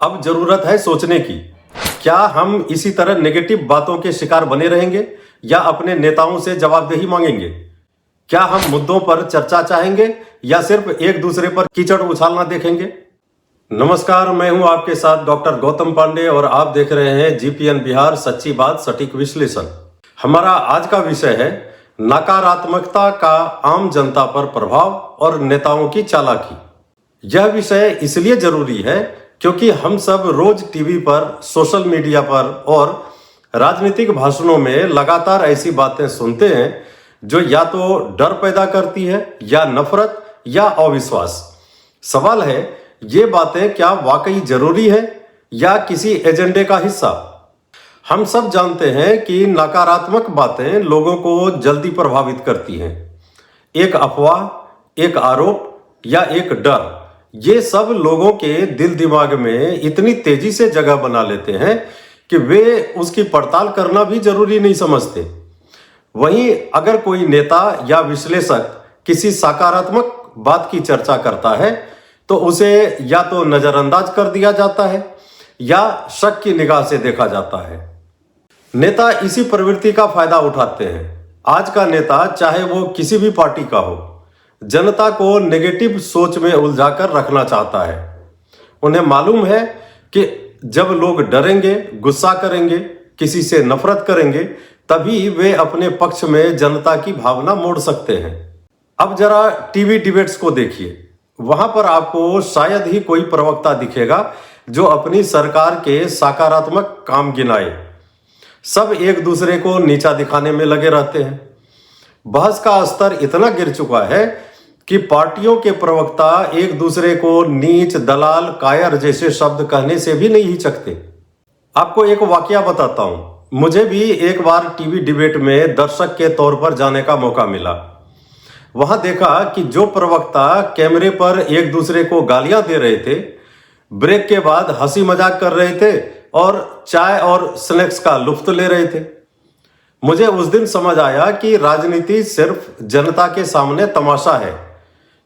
अब जरूरत है सोचने की। क्या हम इसी तरह नेगेटिव बातों के शिकार बने रहेंगे या अपने नेताओं से जवाबदेही मांगेंगे? क्या हम मुद्दों पर चर्चा चाहेंगे या सिर्फ एक दूसरे पर कीचड़ उछालना देखेंगे? नमस्कार, मैं हूं आपके साथ डॉक्टर गौतम पांडे और आप देख रहे हैं जीपीएन बिहार, सच्ची बात सटीक विश्लेषण। हमारा आज का विषय है नकारात्मकता का आम जनता पर प्रभाव और नेताओं की चालाकी। यह विषय इसलिए जरूरी है क्योंकि हम सब रोज टीवी पर, सोशल मीडिया पर और राजनीतिक भाषणों में लगातार ऐसी बातें सुनते हैं जो या तो डर पैदा करती है या नफरत या अविश्वास। सवाल है, ये बातें क्या वाकई जरूरी है या किसी एजेंडे का हिस्सा? हम सब जानते हैं कि नकारात्मक बातें लोगों को जल्दी प्रभावित करती हैं। एक अफवाह, एक आरोप या एक डर, ये सब लोगों के दिल दिमाग में इतनी तेजी से जगह बना लेते हैं कि वे उसकी पड़ताल करना भी जरूरी नहीं समझते। वहीं अगर कोई नेता या विश्लेषक किसी सकारात्मक बात की चर्चा करता है तो उसे या तो नजरअंदाज कर दिया जाता है या शक की निगाह से देखा जाता है। नेता इसी प्रवृत्ति का फायदा उठाते हैं। आज का नेता, चाहे वो किसी भी पार्टी का हो, जनता को नेगेटिव सोच में उलझाकर रखना चाहता है। उन्हें मालूम है कि जब लोग डरेंगे, गुस्सा करेंगे, किसी से नफरत करेंगे, तभी वे अपने पक्ष में जनता की भावना मोड़ सकते हैं। अब जरा टीवी डिबेट्स को देखिए। वहां पर आपको शायद ही कोई प्रवक्ता दिखेगा जो अपनी सरकार के सकारात्मक काम गिनाए। सब एक दूसरे को नीचा दिखाने में लगे रहते हैं। बहस का स्तर इतना गिर चुका है कि पार्टियों के प्रवक्ता एक दूसरे को नीच, दलाल, कायर जैसे शब्द कहने से भी नहीं हिचकते। आपको एक वाकया बताता हूं। मुझे भी एक बार टीवी डिबेट में दर्शक के तौर पर जाने का मौका मिला। वहां देखा कि जो प्रवक्ता कैमरे पर एक दूसरे को गालियां दे रहे थे, ब्रेक के बाद हंसी मजाक कर रहे थे और चाय और स्नैक्स का लुत्फ ले रहे थे। मुझे उस दिन समझ आया कि राजनीति सिर्फ जनता के सामने तमाशा है,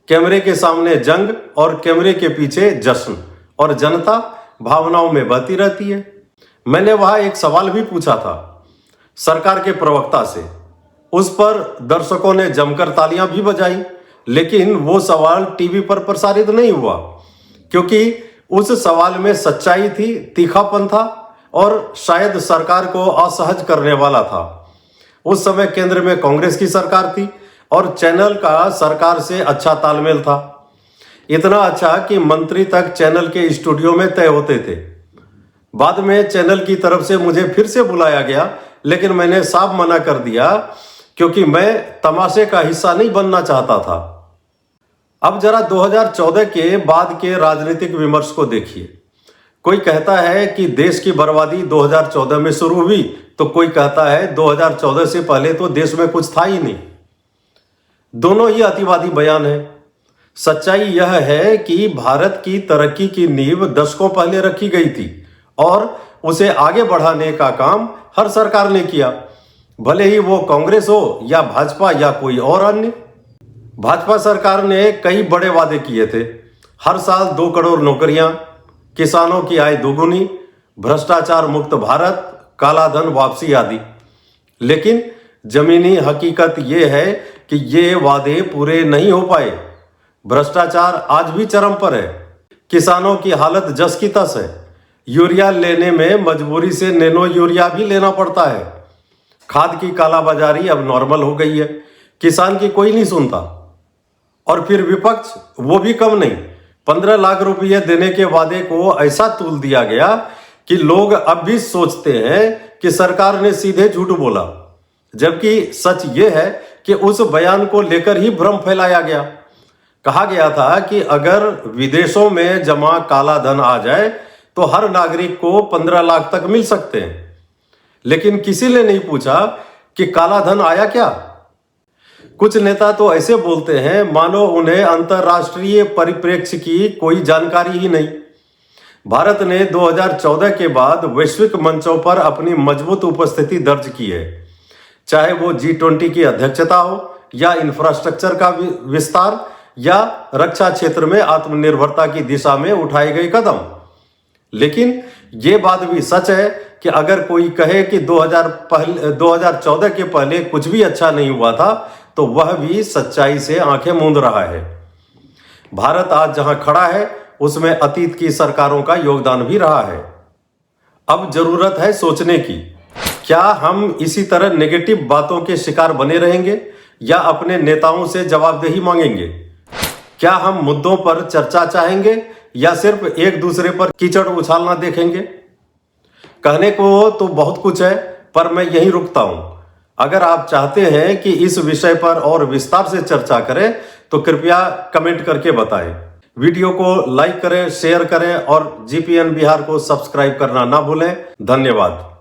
कैमरे के सामने जंग और कैमरे के पीछे जश्न, और जनता भावनाओं में बहती रहती है। मैंने वहां एक सवाल भी पूछा था सरकार के प्रवक्ता से। उस पर दर्शकों ने जमकर तालियां भी बजाई, लेकिन वो सवाल टीवी पर प्रसारित नहीं हुआ क्योंकि उस सवाल में सच्चाई थी, तीखापन था और शायद सरकार को असहज करने वाला था। उस समय केंद्र में कांग्रेस की सरकार थी और चैनल का सरकार से अच्छा तालमेल था। इतना अच्छा कि मंत्री तक चैनल के स्टूडियो में तय होते थे। बाद में चैनल की तरफ से मुझे फिर से बुलाया गया, लेकिन मैंने साफ मना कर दिया क्योंकि मैं तमाशे का हिस्सा नहीं बनना चाहता था। अब जरा 2014 के बाद के राजनीतिक विमर्श को देखिए। कोई कहता है कि देश की बर्बादी 2014 में शुरू हुई, तो कोई कहता है 2014 से पहले तो देश में कुछ था ही नहीं। दोनों ही अतिवादी बयान है। सच्चाई यह है कि भारत की तरक्की की नींव दशकों पहले रखी गई थी और उसे आगे बढ़ाने का काम हर सरकार ने किया, भले ही वो कांग्रेस हो या भाजपा या कोई और अन्य। भाजपा सरकार ने कई बड़े वादे किए थे। हर साल 2 करोड़ नौकरियां, किसानों की आय दोगुनी, भ्रष्टाचार मुक्त भारत, काला धन वापसी आदि। लेकिन जमीनी हकीकत यह है कि ये वादे पूरे नहीं हो पाए। भ्रष्टाचार आज भी चरम पर है। किसानों की हालत जस की तस है। यूरिया लेने में मजबूरी से नैनो यूरिया भी लेना पड़ता है। खाद की कालाबाजारी अब नॉर्मल हो गई है। किसान की कोई नहीं सुनता। और फिर विपक्ष, वो भी कम नहीं। 15 लाख रुपये देने के वादे को ऐसा तूल दिया गया कि लोग अब भी सोचते हैं कि सरकार ने सीधे झूठ बोला, जबकि सच ये है कि उस बयान को लेकर ही भ्रम फैलाया गया। कहा गया था कि अगर विदेशों में जमा काला धन आ जाए तो हर नागरिक को 15 लाख तक मिल सकते हैं। लेकिन किसी ने नहीं पूछा कि काला धन आया क्या। कुछ नेता तो ऐसे बोलते हैं मानो उन्हें अंतर्राष्ट्रीय परिप्रेक्ष्य की कोई जानकारी ही नहीं। भारत ने 2014 के बाद वैश्विक मंचों पर अपनी मजबूत उपस्थिति दर्ज की है, चाहे वो G20 की अध्यक्षता हो या इंफ्रास्ट्रक्चर का विस्तार या रक्षा क्षेत्र में आत्मनिर्भरता की दिशा में उठाए गए कदम। लेकिन ये बात भी सच है कि अगर कोई कहे कि 2014 के पहले कुछ भी अच्छा नहीं हुआ था, तो वह भी सच्चाई से आंखें मूंद रहा है। भारत आज जहां खड़ा है उसमें अतीत की सरकारों का योगदान भी रहा है। अब जरूरत है सोचने की, क्या हम इसी तरह नेगेटिव बातों के शिकार बने रहेंगे या अपने नेताओं से जवाबदेही मांगेंगे? क्या हम मुद्दों पर चर्चा चाहेंगे या सिर्फ एक दूसरे पर कीचड़ उछालना देखेंगे? कहने को तो बहुत कुछ है, पर मैं यहीं रुकता हूं। अगर आप चाहते हैं कि इस विषय पर और विस्तार से चर्चा करें तो कृपया कमेंट करके बताएं। वीडियो को लाइक करें, शेयर करें और जीपीएन बिहार को सब्सक्राइब करना ना भूलें। धन्यवाद।